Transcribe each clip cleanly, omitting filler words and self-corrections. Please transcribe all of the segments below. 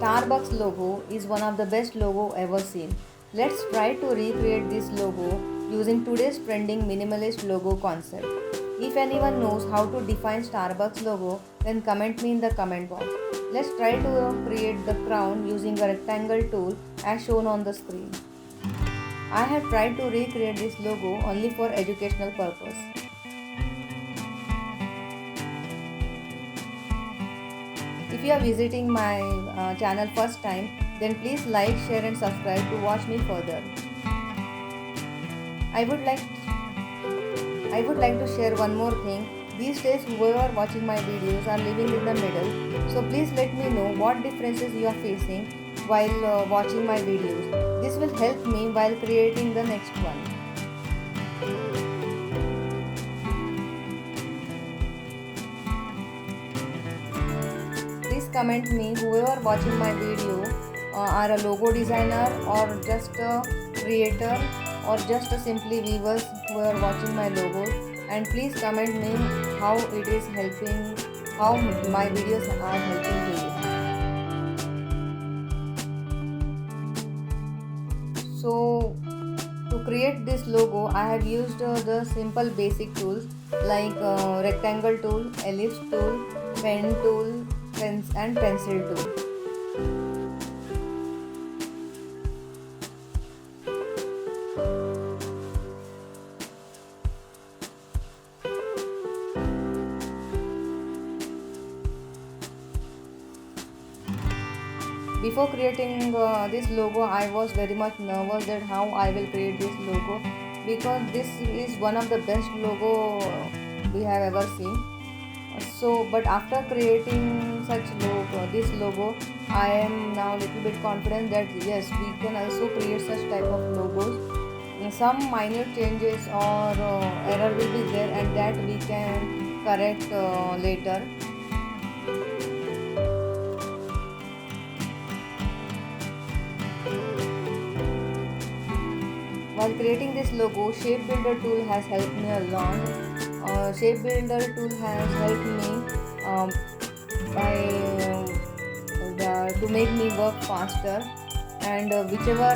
Starbucks logo is one of the best logo ever seen. Let's try to recreate this logo using today's trending minimalist logo concept. If anyone knows how to define Starbucks logo, then comment me in the comment box. Let's try to create the crown using a rectangle tool as shown on the screen. I have tried to recreate this logo only for educational purpose. If you are visiting my channel first time, then please like, share and subscribe to watch me further. I would like to share one more thing. These days whoever watching my videos are living in the middle. So please let me know what differences you are facing while watching my videos. This will help me while creating the next one. Please comment me whoever watching my video are a logo designer or just a creator or just a simply viewers who are watching my logos, and please comment me how it is helping, how my videos are helping to you. So to create this logo I have used the simple basic tools like rectangle tool, ellipse tool, pen tool, and pencil tool. Before creating this logo, I was very much nervous that how I will create this logo, because this is one of the best logo we have ever seen. So, but after creating such this logo, I am now little bit confident that yes, we can also create such type of logos. Some minor changes or error will be there, and that we can correct later. While creating this logo, Shape Builder tool has helped me a lot. Shape Builder tool has helped me by to make me work faster, and whichever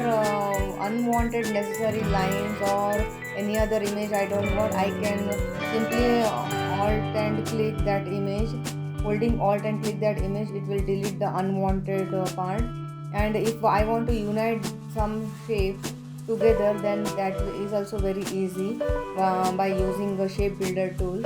unwanted necessary lines or any other image I don't want, I can simply alt and click that image. Holding alt and click that image, it will delete the unwanted part. And if I want to unite some shapes together, then that is also very easy by using the Shape Builder tool.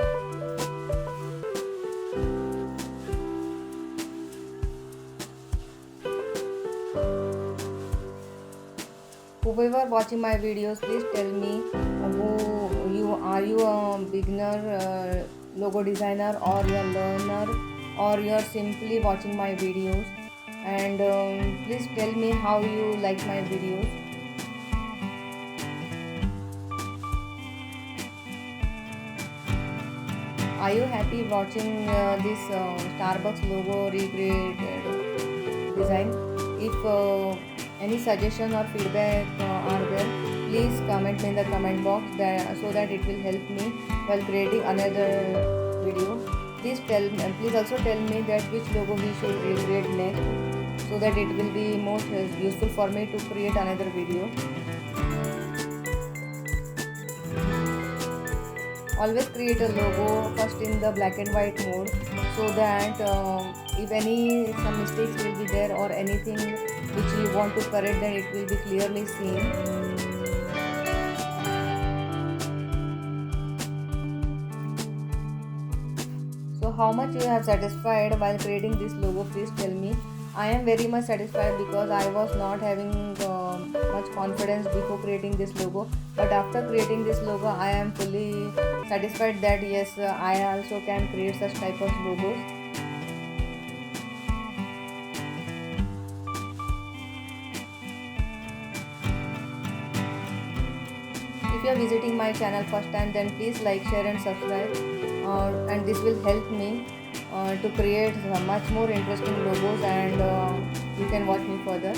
Whoever watching my videos, please tell me who you are. You a beginner logo designer, or you a learner, or you are simply watching my videos, and please tell me how you like my videos. Are you happy watching this Starbucks logo recreated design? If any suggestion or feedback are there, please comment me in the comment box so that it will help me while creating another video. Please also tell me that which logo we should recreate next, so that it will be most useful for me to create another video. Always create a logo first in the black and white mode, so that if some mistakes will be there or anything which you want to correct, then it will be clearly seen. So how much you have satisfied while creating this logo, please tell me. I am very much satisfied, because I was not having much confidence before creating this logo, but after creating this logo I am fully satisfied that yes, I also can create such type of logos. If you are visiting my channel first time, then please like, share and subscribe, and this will help me to create much more interesting logos, and you can watch me further.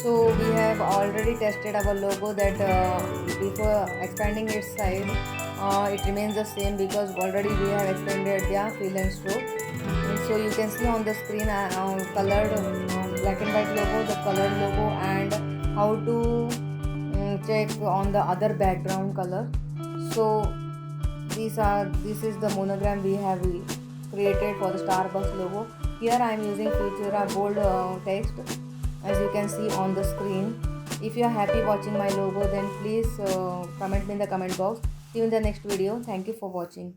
So we have already tested our logo that before expanding its size, it remains the same because already we have expanded the fill and stroke. And so you can see on the screen colored black and white logo, the colored logo, and how to check on the other background color. So this is the monogram we have created for the Starbucks logo. Here I am using Futura bold text, as you can see on the screen. If you are happy watching my logo, then please comment me in the comment box. See you in the next video. Thank you for watching.